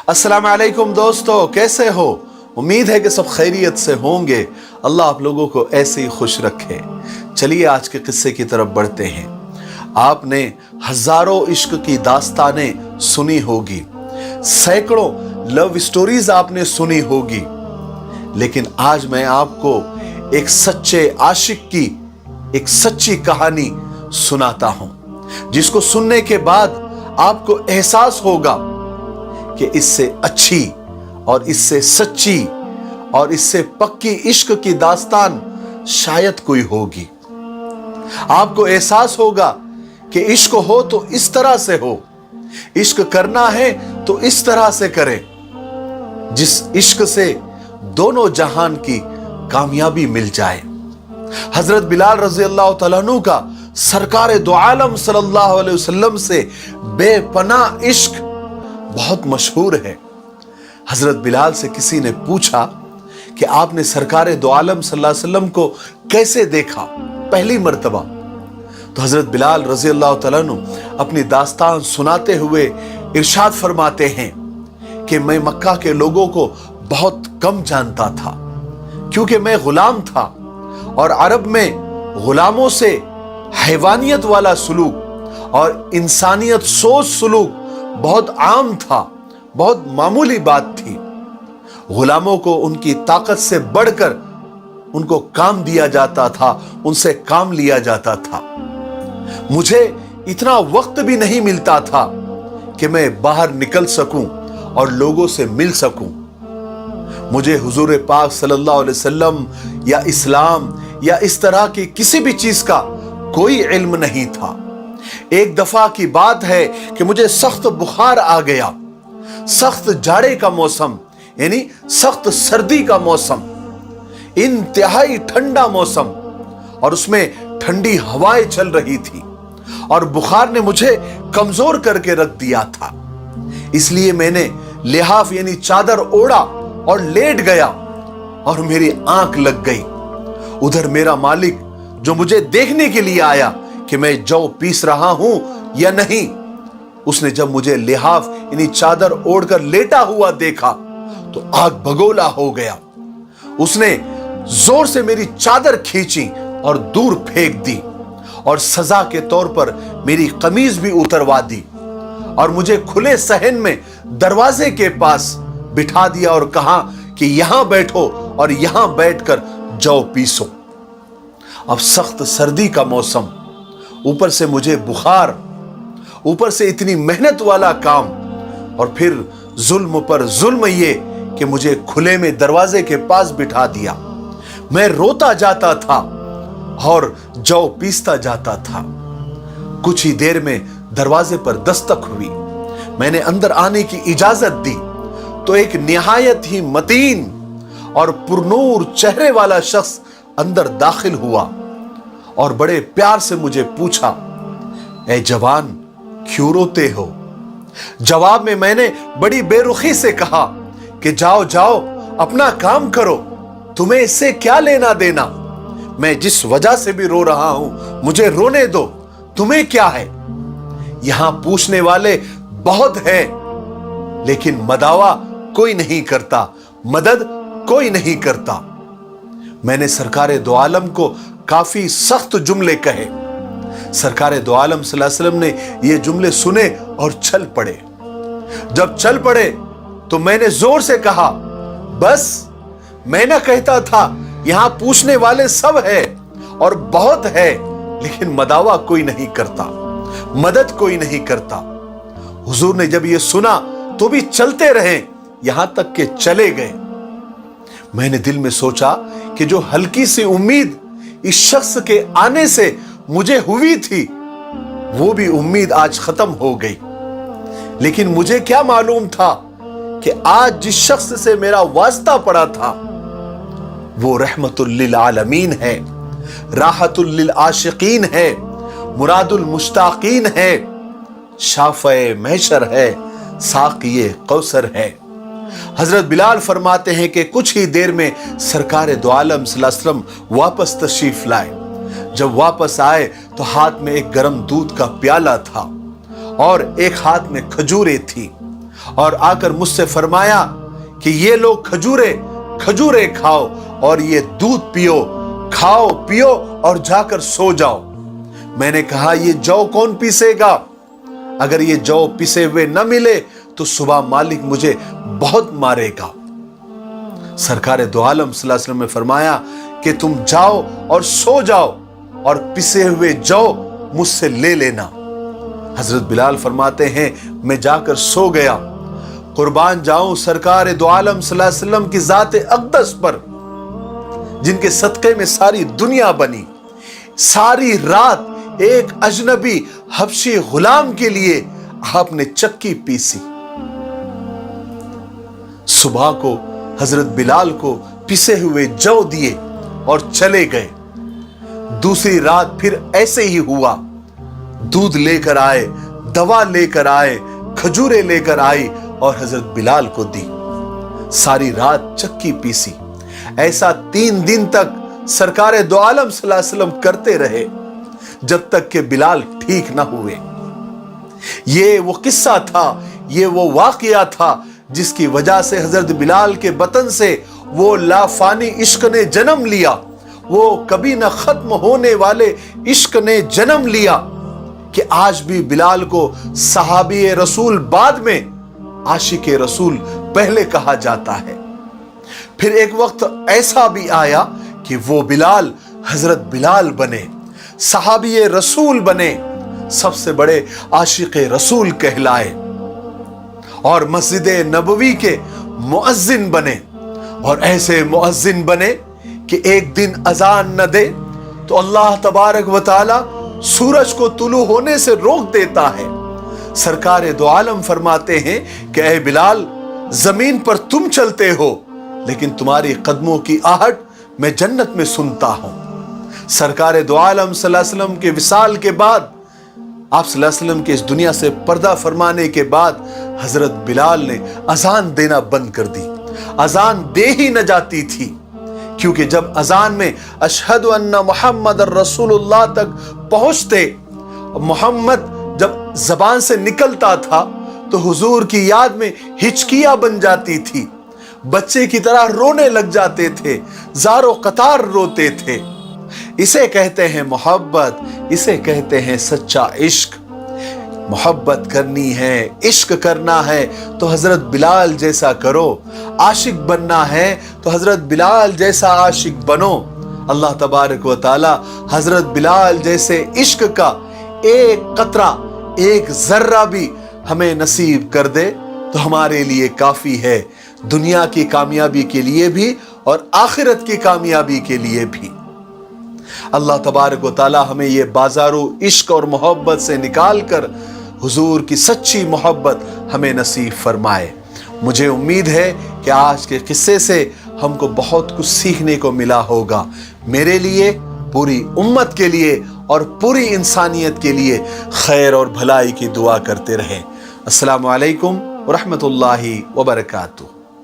अस्सलाम वालेकुम दोस्तों, कैसे हो? उम्मीद है कि सब खैरियत से होंगे। अल्लाह आप लोगों को ऐसे ही खुश रखे। चलिए आज के किस्से की तरफ बढ़ते हैं। आपने हजारों इश्क की दास्तानें सुनी होगी, सैकड़ों लव स्टोरीज आपने सुनी होगी, लेकिन आज मैं आपको एक सच्चे आशिक की एक सच्ची कहानी सुनाता हूं, जिसको सुनने के बाद आपको एहसास होगा कि इससे अच्छी और इससे सच्ची और इससे पक्की इश्क की दास्तान शायद कोई होगी। आपको एहसास होगा कि इश्क हो तो इस तरह से हो, इश्क करना है तो इस तरह से करें, जिस इश्क से दोनों जहान की कामयाबी मिल जाए। हजरत बिलाल रजी अल्लाह तआला अन्हु का सरकार दो आलम सल्लल्लाहु अलैहि वसल्लम से बेपनाह इश्क बहुत मशहूर है। हजरत बिलाल से किसी ने पूछा कि आपने सरकार दो आलम सल्लल्लाहु अलैहि वसल्लम को कैसे देखा पहली मर्तबा? तो हजरत बिलाल रजी अल्लाह तआला अन्हु अपनी दास्तान सुनाते हुए इरशाद फरमाते हैं कि मैं मक्का के लोगों को बहुत कम जानता था, क्योंकि मैं गुलाम था और अरब में गुलामों से हैवानियत वाला सुलूक और इंसानियत सोच सुलूक बहुत आम था, बहुत मामूली बात थी। गुलामों को उनकी ताकत से बढ़कर उनको काम दिया जाता था, उनसे काम लिया जाता था। मुझे इतना वक्त भी नहीं मिलता था कि मैं बाहर निकल सकूं और लोगों से मिल सकूं। मुझे हुजूर पाक सल्लल्लाहु अलैहि वसल्लम या इस्लाम या इस तरह की किसी भी चीज का कोई इल्म नहीं था। एक दफा की बात है कि मुझे सख्त बुखार आ गया। सख्त जाड़े का मौसम, यानी सख्त सर्दी का मौसम, इंतहाई ठंडा मौसम, और उसमें ठंडी हवाएं चल रही थी और बुखार ने मुझे कमजोर करके रख दिया था। इसलिए मैंने लिहाफ यानी चादर ओढ़ा और लेट गया और मेरी आंख लग गई। उधर मेरा मालिक जो मुझे देखने के लिए आया कि मैं जौ पीस रहा हूं या नहीं, उसने जब मुझे लिहाफ यानी चादर ओढ़कर लेटा हुआ देखा तो आग बगोला हो गया। उसने जोर से मेरी चादर खींची और दूर फेंक दी और सजा के तौर पर मेरी कमीज भी उतरवा दी और मुझे खुले सहन में दरवाजे के पास बिठा दिया और कहा कि यहां बैठो और यहां बैठकर जौ पीसो। अब सख्त सर्दी का मौसम, ऊपर से मुझे बुखार, ऊपर से इतनी मेहनत वाला काम, और फिर जुल्म पर जुल्म ये कि मुझे खुले में दरवाजे के पास बिठा दिया। मैं रोता जाता था और जौ पीसता जाता था। कुछ ही देर में दरवाजे पर दस्तक हुई। मैंने अंदर आने की इजाजत दी तो एक निहायत ही मतीन और पुरनूर चेहरे वाला शख्स अंदर दाखिल हुआ और बड़े प्यार से मुझे पूछा, ए जवान, क्यों रोते हो? जवाब में मैंने बड़ी बेरुखी से कहा कि जाओ जाओ, अपना काम करो, तुम्हें इससे क्या लेना देना? मैं जिस वजह से भी रो रहा हूं मुझे रोने दो, तुम्हें क्या है? यहां पूछने वाले बहुत हैं, लेकिन मदावा कोई नहीं करता, मदद कोई नहीं करता। मैंने सरकारे दो आलम को काफी सख्त जुमले कहे। सरकारे दो आलम सल्लल्लाहु अलैहि वसल्लम ने ये जुमले सुने और चल पड़े। जब चल पड़े तो मैंने जोर से कहा, बस, मैं ना कहता था यहां पूछने वाले सब है और बहुत है, लेकिन मदावा कोई नहीं करता, मदद कोई नहीं करता। हुजूर ने जब ये सुना तो भी चलते रहे, यहां तक के चले गए। मैंने दिल में सोचा कि जो हल्की सी उम्मीद इस शख्स के आने से मुझे हुई थी, वो भी उम्मीद आज खत्म हो गई। लेकिन मुझे क्या मालूम था कि आज जिस शख्स से मेरा वास्ता पड़ा था वो रहमतुल लिल आलमीन है, राहतुल लिल आशिकीन है, मुरादुल मुश्ताकीन है, शाफ़े महशर है, साक़िए कौसर है। हजरत बिलाल फरमाते हैं कि कुछ ही देर में सरकार दो आलम सल्लल्लाहु अलैहि वसल्लम वापस तशरीफ लाए। जब वापस आए तो हाथ में एक गर्म दूध का प्याला था और एक हाथ में खजूरें थी और आकर मुझसे फरमाया कि ये लो खजूरें खाओ और ये दूध पियो, खाओ पियो और जाकर सो जाओ। मैंने कहा ये जौ कौन पीसेगा? अगर ये जौ पिसे हुए न मिले तो सुबह मालिक मुझे बहुत मारेगा। सरकार दो आलम सल्लल्लाहु अलैहि वसल्लम ने फरमाया कि तुम जाओ और सो जाओ और पिसे हुए जौ मुझसे ले लेना। हजरत बिलाल फरमाते हैं मैं जाकर सो गया। कुर्बान जाऊं सरकार दो आलम सल्लल्लाहु अलैहि वसल्लम की ज़ात अक़दस पर, जिनके सदक़े में सारी दुनिया बनी। सारी रात एक अजनबी हबशी गुलाम के लिए आपने चक्की पीसी। सुबह को हजरत बिलाल को पिसे हुए जौ दिए और चले गए। दूसरी रात फिर ऐसे ही हुआ। दूध लेकर आए, दवा लेकर आए, खजूरें लेकर आई और हजरत बिलाल को दी। सारी रात चक्की पीसी। ऐसा 3 दिन तक सरकार दो आलम सल्लल्लाहु अलैहि वसल्लम करते रहे, जब तक कि बिलाल ठीक ना हुए। ये वो किस्सा था, ये वो वाकया था जिसकी वजह से हजरत बिलाल के बतन से वो लाफानी इश्क ने जन्म लिया, वो कभी न खत्म होने वाले इश्क ने जन्म लिया कि आज भी बिलाल को सहाबी रसूल बाद में, आशिक रसूल पहले कहा जाता है। फिर एक वक्त ऐसा भी आया कि वो बिलाल हजरत बिलाल बने, सहाबी रसूल बने, सबसे बड़े आशिक रसूल कहलाए और मस्जिद नबवी के मुअज्जिन बने। और ऐसे मुअज्जिन बने कि एक दिन अजान न दे तो अल्लाह तबारक व तआला सूरज को तुलू होने से रोक देता है। सरकार दो आलम फरमाते हैं कि ऐ बिलाल, जमीन पर तुम चलते हो लेकिन तुम्हारी कदमों की आहट मैं जन्नत में सुनता हूं। सरकार दो आलम सल्लल्लाहु अलैहि वसल्लम के विसाल के बाद, आप सल्लल्लाहु अलैहि वसल्लम के इस दुनिया से पर्दा फरमाने के बाद हजरत बिलाल ने अजान देना बंद कर दी। अजान दे ही न जाती थी, क्योंकि जब अजान में अशहदु अन्ना मुहम्मद रसूलुल्लाह तक पहुंचते, मोहम्मद जब जबान से निकलता था तो हुजूर की याद में हिचकियां बन जाती थी, बच्चे की तरह रोने लग जाते थे, ज़ारो कतार रोते थे। इसे कहते हैं मोहब्बत, इसे कहते हैं सच्चा इश्क। मोहब्बत करनी है, इश्क करना है तो हजरत बिलाल जैसा करो, आशिक बनना है तो हजरत बिलाल जैसा आशिक बनो। अल्लाह तबारक व तआला हजरत बिलाल जैसे इश्क का एक कतरा, एक जर्रा भी हमें नसीब कर दे तो हमारे लिए काफी है, दुनिया की कामयाबी के लिए भी और आखिरत की कामयाबी के लिए भी। अल्लाह तबारक व तआला हमें ये बाजारो इश्क और मोहब्बत से निकाल कर हुजूर की सच्ची मोहब्बत हमें नसीब फरमाए। मुझे उम्मीद है कि आज के किस्से से हमको बहुत कुछ सीखने को मिला होगा। मेरे लिए, पूरी उम्मत के लिए और पूरी इंसानियत के लिए खैर और भलाई की दुआ करते रहें। अस्सलामु अलैकुम व रहमतुल्लाहि व बरकातुहू।